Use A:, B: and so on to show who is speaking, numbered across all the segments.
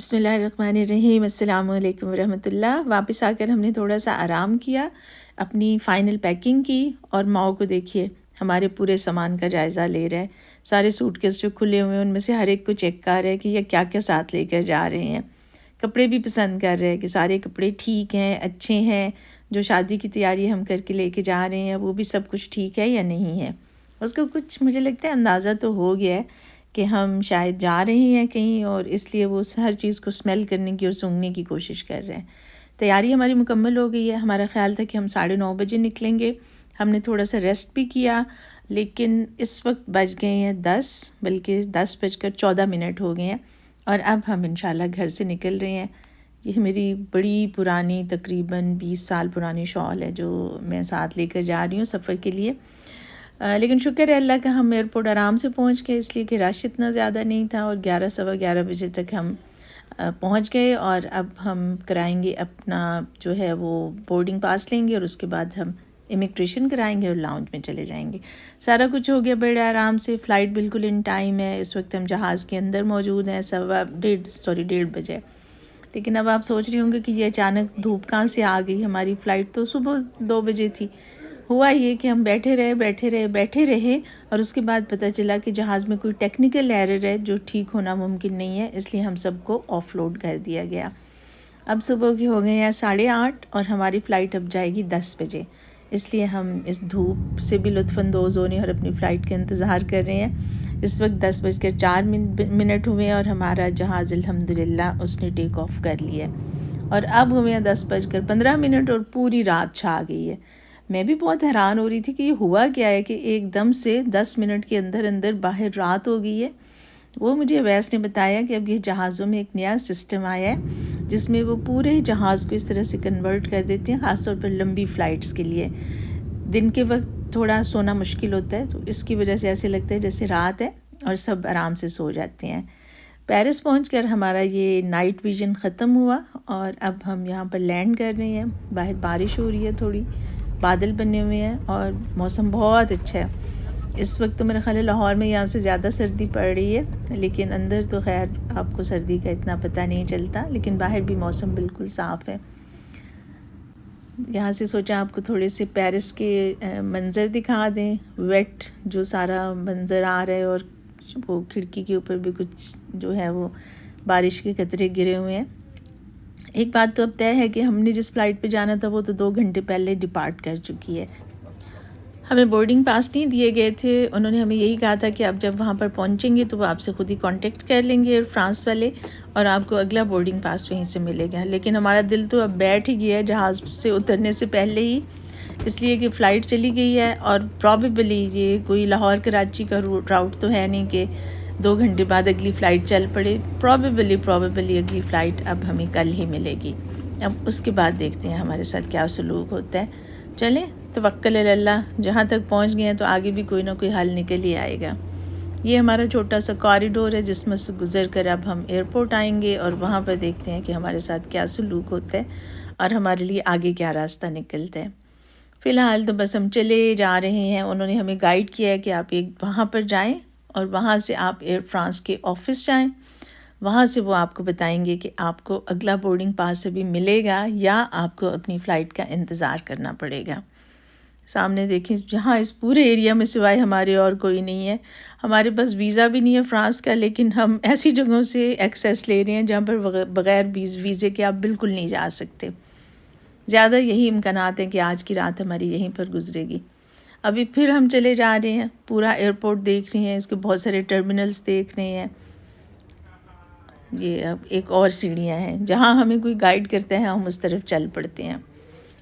A: بسم اللہ الرحمن الرحیم۔ السلام علیکم ورحمۃ اللہ۔ واپس آ کر ہم نے تھوڑا سا آرام کیا، اپنی فائنل پیکنگ کی، اور ماؤ کو دیکھیے ہمارے پورے سامان کا جائزہ لے رہے ہیں۔ سارے سوٹ کیس جو کھلے ہوئے ہیں ان میں سے ہر ایک کو چیک کر رہے ہیں کہ یہ کیا کیا ساتھ لے کر جا رہے ہیں۔ کپڑے بھی پسند کر رہے ہیں کہ سارے کپڑے ٹھیک ہیں، اچھے ہیں، جو شادی کی تیاری ہم کر کے لے کے جا رہے ہیں وہ بھی سب کچھ ٹھیک ہے یا نہیں ہے۔ اس کو کچھ مجھے لگتا ہے اندازہ تو ہو گیا ہے کہ ہم شاید جا رہے ہیں کہیں، اور اس لیے وہ ہر چیز کو سمیل کرنے کی اور سونگھنے کی کوشش کر رہے ہیں۔ تیاری ہماری مکمل ہو گئی ہے۔ ہمارا خیال تھا کہ ہم 9:30 بجے نکلیں گے۔ ہم نے تھوڑا سا ریسٹ بھی کیا، لیکن اس وقت بج گئے ہیں 10، بلکہ 10:14 ہو گئے ہیں، اور اب ہم انشاءاللہ گھر سے نکل رہے ہیں۔ یہ میری بڑی پرانی، تقریباً 20 سال پرانی شال ہے جو میں ساتھ لے کر جا رہی ہوں سفر کے لیے۔ لیکن شکر ہے اللہ کا، ہم ایئرپورٹ آرام سے پہنچ گئے، اس لیے کہ رش اتنا زیادہ نہیں تھا، اور 11 بجے تک ہم پہنچ گئے۔ اور اب ہم کرائیں گے اپنا جو ہے وہ بورڈنگ پاس لیں گے، اور اس کے بعد ہم امیگریشن کرائیں گے اور لاؤنج میں چلے جائیں گے۔ سارا کچھ ہو گیا بڑے آرام سے۔ فلائٹ بالکل ان ٹائم ہے۔ اس وقت ہم جہاز کے اندر موجود ہیں، 1:30 بجے۔ لیکن اب آپ سوچ رہے ہوں گے کہ یہ اچانک دھوپ کہاں سے آ گئی، ہماری فلائٹ تو صبح 2 بجے تھی۔ ہوا یہ کہ ہم بیٹھے رہے اور اس کے بعد پتہ چلا کہ جہاز میں کوئی ٹیکنیکل ایرر ہے جو ٹھیک ہونا ممکن نہیں ہے، اس لیے ہم سب کو آف لوڈ کر دیا گیا۔ اب صبح کے ہو گئے ہیں 8:30، اور ہماری فلائٹ اب جائے گی 10 بجے۔ اس لیے ہم اس دھوپ سے بھی لطف اندوز ہونے اور اپنی فلائٹ کا انتظار کر رہے ہیں۔ اس وقت 10:04 ہوئے ہیں، اور ہمارا جہاز الحمدللہ اس نے ٹیک آف کر لیا ہے، اور اب ہوئے ہیں 10:15، اور پوری رات چھا گئی ہے۔ میں بھی بہت حیران ہو رہی تھی کہ یہ ہوا کیا ہے کہ ایک دم سے 10 منٹ کے اندر باہر رات ہو گئی ہے۔ وہ مجھے اویس نے بتایا کہ اب یہ جہازوں میں ایک نیا سسٹم آیا ہے جس میں وہ پورے جہاز کو اس طرح سے کنورٹ کر دیتے ہیں، خاص طور پر لمبی فلائٹس کے لیے۔ دن کے وقت تھوڑا سونا مشکل ہوتا ہے، تو اس کی وجہ سے ایسے لگتا ہے جیسے رات ہے، اور سب آرام سے سو جاتے ہیں۔ پیرس پہنچ کر ہمارا یہ نائٹ ویژن ختم ہوا، اور اب ہم یہاں پر لینڈ کر رہے ہیں۔ باہر بارش ہو رہی ہے، تھوڑی بادل بنے ہوئے ہیں، اور موسم بہت اچھا ہے۔ اس وقت تو میرا خیال ہے لاہور میں یہاں سے زیادہ سردی پڑ رہی ہے، لیکن اندر تو خیر آپ کو سردی کا اتنا پتہ نہیں چلتا، لیکن باہر بھی موسم بالکل صاف ہے۔ یہاں سے سوچا آپ کو تھوڑے سے پیرس کے منظر دکھا دیں، ویٹ جو سارا منظر آ رہا ہے، اور وہ کھڑکی کے اوپر بھی کچھ جو ہے وہ بارش کے قطرے گرے ہوئے ہیں۔ ایک بات تو اب طے ہے کہ ہم نے جس فلائٹ پہ جانا تھا وہ تو 2 گھنٹے پہلے ڈپارٹ کر چکی ہے۔ ہمیں بورڈنگ پاس نہیں دیے گئے تھے، انہوں نے ہمیں یہی کہا تھا کہ اب جب وہاں پر پہنچیں گے تو وہ آپ سے خود ہی کانٹیکٹ کر لیں گے فرانس والے، اور آپ کو اگلا بورڈنگ پاس وہیں سے ملے گا۔ لیکن ہمارا دل تو اب بیٹھ ہی گیا ہے جہاز سے اترنے سے پہلے ہی، اس لیے کہ فلائٹ چلی گئی ہے، اور پرابیبلی یہ کوئی لاہور کراچی کا راؤٹ تو ہے نہیں کہ 2 گھنٹے بعد اگلی فلائٹ چل پڑے۔ پرابیبلی اگلی فلائٹ اب ہمیں کل ہی ملے گی۔ اب اس کے بعد دیکھتے ہیں ہمارے ساتھ کیا سلوک ہوتا ہے۔ چلیں توکل علی اللہ، جہاں تک پہنچ گئے ہیں تو آگے بھی کوئی نہ کوئی حل نکل ہی آئے گا۔ یہ ہمارا چھوٹا سا کوریڈور ہے جس میں سے گزر کر اب ہم ایئرپورٹ آئیں گے، اور وہاں پر دیکھتے ہیں کہ ہمارے ساتھ کیا سلوک ہوتا ہے اور ہمارے لیے آگے کیا راستہ نکلتا ہے۔ فی الحال تو بس ہم چلے جا رہے ہیں۔ انہوں نے ہمیں گائیڈ کیا ہے کہ آپ ایک وہاں پر جائیں، اور وہاں سے آپ ایئر فرانس کے آفس جائیں، وہاں سے وہ آپ کو بتائیں گے کہ آپ کو اگلا بورڈنگ پاس ابھی ملے گا یا آپ کو اپنی فلائٹ کا انتظار کرنا پڑے گا۔ سامنے دیکھیں، جہاں اس پورے ایریا میں سوائے ہمارے اور کوئی نہیں ہے۔ ہمارے پاس ویزا بھی نہیں ہے فرانس کا، لیکن ہم ایسی جگہوں سے ایکسیس لے رہے ہیں جہاں پر بغیر ویزے کے آپ بالکل نہیں جا سکتے۔ زیادہ یہی امکانات ہیں کہ آج کی رات ہماری یہیں پر گزرے گی۔ ابھی پھر ہم چلے جا رہے ہیں، پورا ایئرپورٹ دیکھ رہے ہیں، اس کے بہت سارے ٹرمینلز دیکھ رہے ہیں۔ یہ اب ایک اور سیڑھیاں ہیں، جہاں ہمیں کوئی گائیڈ کرتا ہے ہم اس طرف چل پڑتے ہیں۔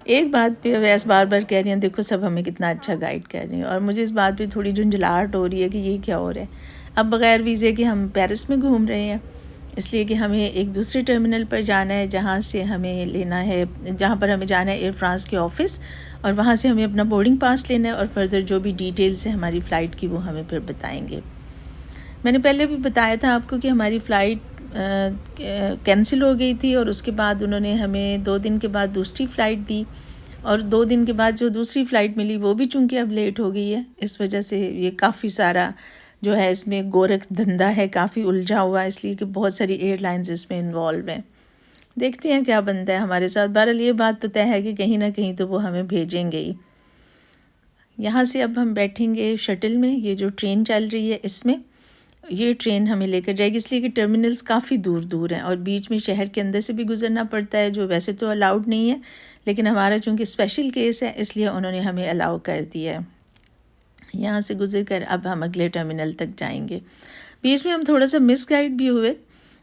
A: ایک بات پہ اویس بار بار کہہ رہی ہیں، دیکھو سب ہمیں کتنا اچھا گائیڈ کر رہے ہیں، اور مجھے اس بات پہ تھوڑی جھنجھلاہٹ ہو رہی ہے کہ یہ کیا ہو رہا ہے۔ اب بغیر ویزے کے ہم پیرس میں گھوم رہے ہیں، اس لیے کہ ہمیں ایک دوسرے ٹرمینل پر جانا ہے جہاں سے ہمیں لینا ہے، جہاں پر ہمیں جانا ہے ایئر فرانس کے آفس، اور وہاں سے ہمیں اپنا بورڈنگ پاس لینا ہے، اور فردر جو بھی ڈیٹیلز ہیں ہماری فلائٹ کی وہ ہمیں پھر بتائیں گے۔ میں نے پہلے بھی بتایا تھا آپ کو کہ ہماری فلائٹ کینسل ہو گئی تھی، اور اس کے بعد انہوں نے ہمیں 2 دن کے بعد دوسری فلائٹ دی، اور 2 دن کے بعد جو دوسری فلائٹ ملی وہ بھی چونکہ اب لیٹ ہو گئی ہے، اس وجہ سے یہ کافی سارا جو ہے اس میں گورکھ دھندا ہے کافی الجھا ہوا ہے، اس لیے کہ بہت ساری ایئر لائنز اس میں انوالو ہیں۔ دیکھتے ہیں کیا بنتا ہے ہمارے ساتھ۔ بہرحال یہ بات تو طے ہے کہ کہیں نہ کہیں تو وہ ہمیں بھیجیں گے ہی۔ یہاں سے اب ہم بیٹھیں گے شٹل میں، یہ جو ٹرین چل رہی ہے اس میں، یہ ٹرین ہمیں لے کر جائے گی، اس لیے کہ ٹرمینلز کافی دور دور ہیں اور بیچ میں شہر کے اندر سے بھی گزرنا پڑتا ہے، جو ویسے تو الاؤڈ نہیں ہے، لیکن ہمارا چونکہ اسپیشل کیس ہے اس لیے انہوں نے ہمیں الاؤ کر دیا ہے۔ یہاں سے گزر کر اب ہم اگلے ٹرمینل تک جائیں گے۔ بیچ میں ہم تھوڑا سا مس گائیڈ بھی ہوئے،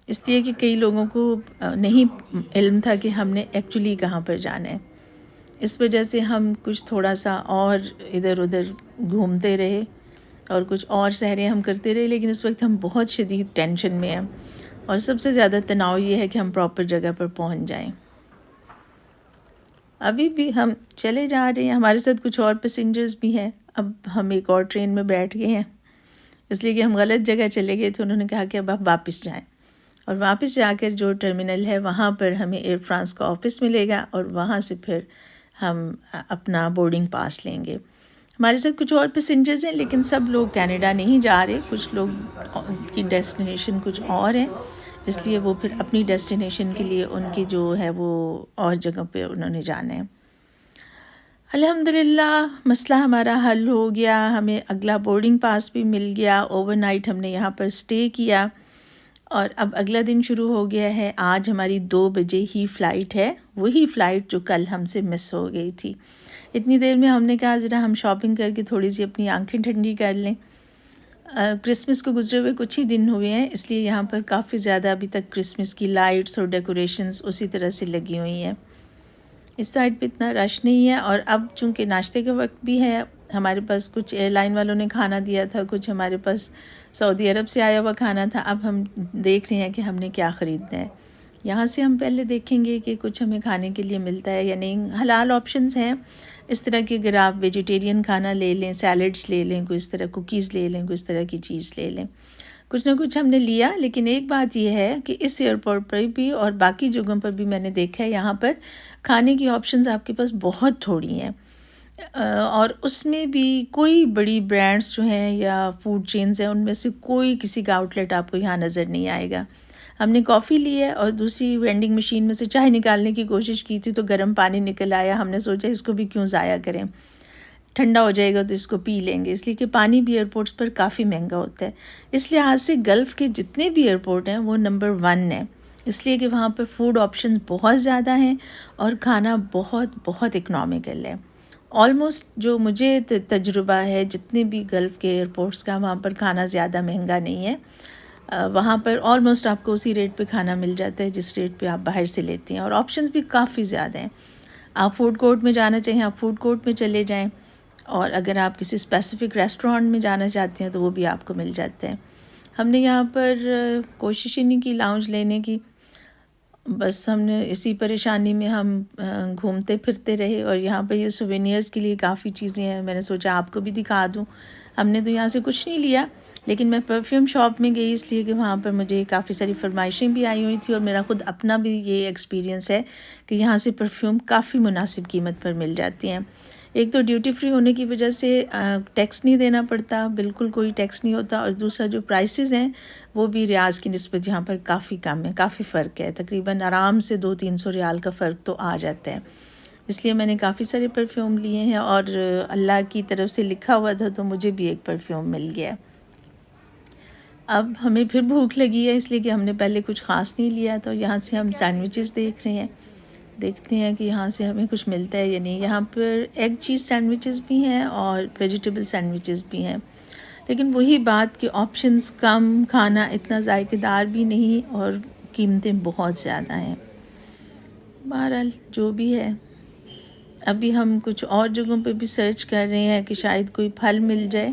A: اس لیے کہ کئی لوگوں کو نہیں علم تھا کہ ہم نے ایکچولی کہاں پر جانا ہے، اس وجہ سے ہم کچھ تھوڑا سا اور ادھر ادھر گھومتے رہے اور کچھ اور سحریں ہم کرتے رہے، لیکن اس وقت ہم بہت شدید ٹینشن میں ہیں اور سب سے زیادہ تناؤ یہ ہے کہ ہم پراپر جگہ پر پہنچ جائیں۔ ابھی بھی ہم چلے جا رہے ہیں، ہمارے ساتھ کچھ اور پیسنجرز بھی ہیں۔ اب ہم ایک اور ٹرین میں بیٹھ گئے ہیں، اس لیے کہ ہم غلط جگہ چلے گئے تھے۔ انہوں نے کہا کہ اب آپ واپس جائیں، اور واپس جا کر جو ٹرمینل ہے وہاں پر ہمیں ایئر فرانس کا آفس ملے گا اور وہاں سے پھر ہم اپنا بورڈنگ پاس لیں گے۔ ہمارے ساتھ کچھ اور پیسنجرز ہیں، لیکن سب لوگ کینیڈا نہیں جا رہے، کچھ لوگ کی ڈیسٹینیشن کچھ اور ہیں، اس لیے وہ پھر اپنی ڈیسٹینیشن کے لیے ان کی جو ہے وہ اور جگہ پہ انہوں نے جانا ہے۔ الحمدللہ مسئلہ ہمارا حل ہو گیا، ہمیں اگلا بورڈنگ پاس بھی مل گیا۔ اوور نائٹ ہم نے یہاں پر اسٹے کیا اور اب اگلا دن شروع ہو گیا ہے۔ آج ہماری 2 بجے ہی فلائٹ ہے، وہی فلائٹ جو کل ہم سے مس ہو گئی تھی۔ اتنی دیر میں ہم نے کہا ذرا ہم شاپنگ کر کے تھوڑی سی اپنی آنکھیں ٹھنڈی کر لیں۔ کرسمس کو گزرے ہوئے کچھ ہی دن ہوئے ہیں، اس لیے یہاں پر کافی زیادہ ابھی تک کرسمس کی لائٹس اور ڈیکوریشنز اسی طرح سے لگی ہوئی ہیں۔ اس سائڈ پہ اتنا رش نہیں ہے، اور اب چونکہ ناشتے کا وقت بھی ہے، ہمارے پاس کچھ ایئر لائن والوں نے کھانا دیا تھا، کچھ ہمارے پاس سعودی عرب سے آیا ہوا کھانا تھا۔ اب ہم دیکھ رہے ہیں کہ ہم نے کیا خریدنا ہے۔ یہاں سے ہم پہلے دیکھیں گے کہ کچھ ہمیں کھانے کے لیے ملتا ہے یا نہیں۔ حلال آپشنز ہیں اس طرح کہ اگر آپ ویجیٹیرین کھانا لے لیں، سیلڈس لے لیں، کوئی اس طرح کوکیز لے لیں، کوئی اس طرح کی چیز لے لیں، کچھ نہ کچھ ہم نے لیا۔ لیکن ایک بات یہ ہے کہ اس ایئرپورٹ پر بھی اور باقی جگہوں پر بھی میں نے دیکھا ہے، یہاں پر کھانے کی آپشنز آپ کے پاس بہت تھوڑی ہیں، اور اس میں بھی کوئی بڑی برانڈز جو ہیں یا فوڈ چینز ہیں ان میں سے کوئی کسی کا آؤٹ لیٹ آپ کو یہاں نظر نہیں آئے گا۔ ہم نے کافی لی ہے اور دوسری وینڈنگ مشین میں سے چائے نکالنے کی کوشش کی تھی تو گرم پانی نکل آیا۔ ہم نے سوچا اس کو بھی کیوں ضائع کریں، ٹھنڈا ہو جائے گا تو اس کو پی لیں گے، اس لیے کہ پانی بھی ایئرپورٹس پر کافی مہنگا ہوتا ہے۔ اس لحاظ سے گلف کے جتنے بھی ایئرپورٹ ہیں وہ نمبر 1 ہیں، اس لیے کہ وہاں پر فوڈ آپشنز بہت زیادہ ہیں اور کھانا بہت بہت اکنامیکل ہے۔ آلموسٹ جو مجھے تجربہ ہے جتنے بھی گلف کے ایئرپورٹس کا، وہاں پر کھانا زیادہ مہنگا نہیں ہے۔ وہاں پر آلموسٹ آپ کو اسی ریٹ پہ کھانا مل جاتا ہے جس ریٹ پہ آپ باہر سے لیتے ہیں، اور آپشنز بھی کافی زیادہ ہیں۔ آپ فوڈ کورٹ میں جانا چاہیں آپ فوڈ کورٹ میں چلے جائیں، اور اگر آپ کسی اسپیسیفک ریسٹورانٹ میں جانا چاہتے ہیں تو وہ بھی آپ کو مل جاتے ہیں۔ ہم نے یہاں پر کوشش ہی نہیں کی لاؤنج لینے کی، بس ہم نے اسی پریشانی میں ہم گھومتے پھرتے رہے، اور یہاں پہ یہ سوینئرز کے لیے کافی چیزیں ہیں، میں نے سوچا آپ کو بھی دکھا دوں۔ ہم نے تو یہاں سے کچھ نہیں لیا، لیکن میں پرفیوم شاپ میں گئی اس لیے کہ وہاں پر مجھے کافی ساری فرمائشیں بھی آئی ہوئی تھی، اور میرا خود اپنا بھی یہ ایکسپیرینس ہے کہ یہاں سے پرفیوم کافی مناسب قیمت پر مل جاتی ہیں۔ ایک تو ڈیوٹی فری ہونے کی وجہ سے ٹیکس نہیں دینا پڑتا، بالکل کوئی ٹیکس نہیں ہوتا، اور دوسرا جو پرائسز ہیں وہ بھی ریاض کی نسبت یہاں پر کافی کم ہے، کافی فرق ہے، تقریباً آرام سے 200-300 ریال کا فرق تو آ جاتا ہے۔ اس لیے میں نے کافی سارے پرفیوم لیے ہیں، اور اللہ کی طرف سے لکھا ہوا تھا تو مجھے بھی ایک پرفیوم مل گیا۔ اب ہمیں پھر بھوک لگی ہے، اس لیے کہ ہم نے پہلے کچھ خاص نہیں لیا، تو یہاں سے ہم سینڈوچز دیکھ رہے ہیں، دیکھتے ہیں کہ یہاں سے ہمیں کچھ ملتا ہے یا نہیں۔ یہاں پر ایگ چیز سینڈوچز بھی ہیں اور ویجیٹیبل سینڈوچز بھی ہیں، لیکن وہی بات کہ آپشنز کم، کھانا اتنا ذائقہ دار بھی نہیں، اور قیمتیں بہت زیادہ ہیں۔ بہرحال جو بھی ہے، ابھی ہم کچھ اور جگہوں پہ بھی سرچ کر رہے ہیں کہ شاید کوئی پھل مل جائے۔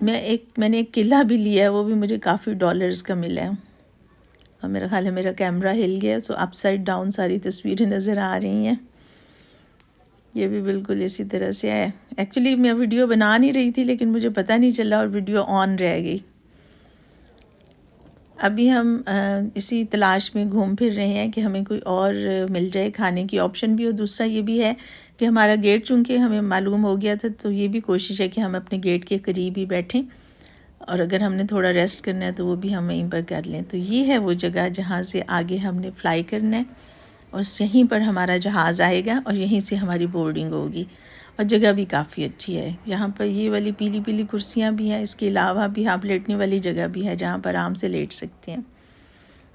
A: میں نے ایک قلعہ بھی لیا ہے، وہ بھی مجھے کافی ڈالرز کا ملا ہے، اور میرا خیال ہے میرا کیمرہ ہل گیا، سو اپ سائڈ ڈاؤن ساری تصویریں نظر آ رہی ہیں۔ یہ بھی بالکل اسی طرح سے ہے۔ ایکچولی میں ویڈیو بنا نہیں رہی تھی، لیکن مجھے پتہ نہیں چلا اور ویڈیو آن رہ گئی۔ ابھی ہم اسی تلاش میں گھوم پھر رہے ہیں کہ ہمیں کوئی اور مل جائے کھانے کی آپشن بھی، اور دوسرا یہ بھی ہے کہ ہمارا گیٹ چونکہ ہمیں معلوم ہو گیا تھا، تو یہ بھی کوشش ہے کہ ہم اپنے گیٹ کے قریب ہی بیٹھیں اور اگر ہم نے تھوڑا ریسٹ کرنا ہے تو وہ بھی ہم وہیں پر کر لیں۔ تو یہ ہے وہ جگہ جہاں سے آگے ہم نے فلائی کرنا ہے، اور یہیں پر ہمارا جہاز آئے گا اور یہیں سے ہماری بورڈنگ ہوگی۔ اور جگہ بھی کافی اچھی ہے، یہاں پر یہ والی پیلی پیلی کرسیاں بھی ہیں، اس کے علاوہ بھی آپ لیٹنے والی جگہ بھی ہے جہاں پر آرام سے لیٹ سکتے ہیں۔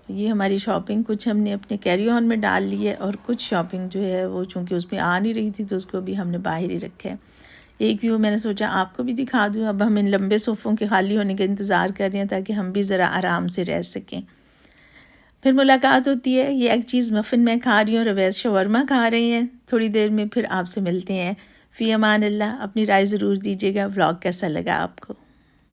A: یہ ہماری شاپنگ کچھ ہم نے اپنے کیری آن میں ڈال لی ہے، اور کچھ شاپنگ جو ہے وہ چونکہ اس میں آ نہیں رہی تھی تو اس کو بھی ہم نے باہر ہی رکھا ہے۔ ایک ویو میں نے سوچا آپ کو بھی دکھا دوں۔ اب ہم ان لمبے صوفوں کے خالی ہونے کا انتظار کر رہے ہیں تاکہ ہم بھی ذرا آرام سے رہ سکیں۔ پھر ملاقات ہوتی ہے۔ یہ ایک چیز مفن میں کھا رہی ہوں، رویز شاورما کھا رہے ہیں۔ تھوڑی دیر میں پھر آپ سے ملتے ہیں۔ فی امان اللہ، اپنی رائے ضرور دیجیے گا۔ ولاگ کیسا لگا آپ کو؟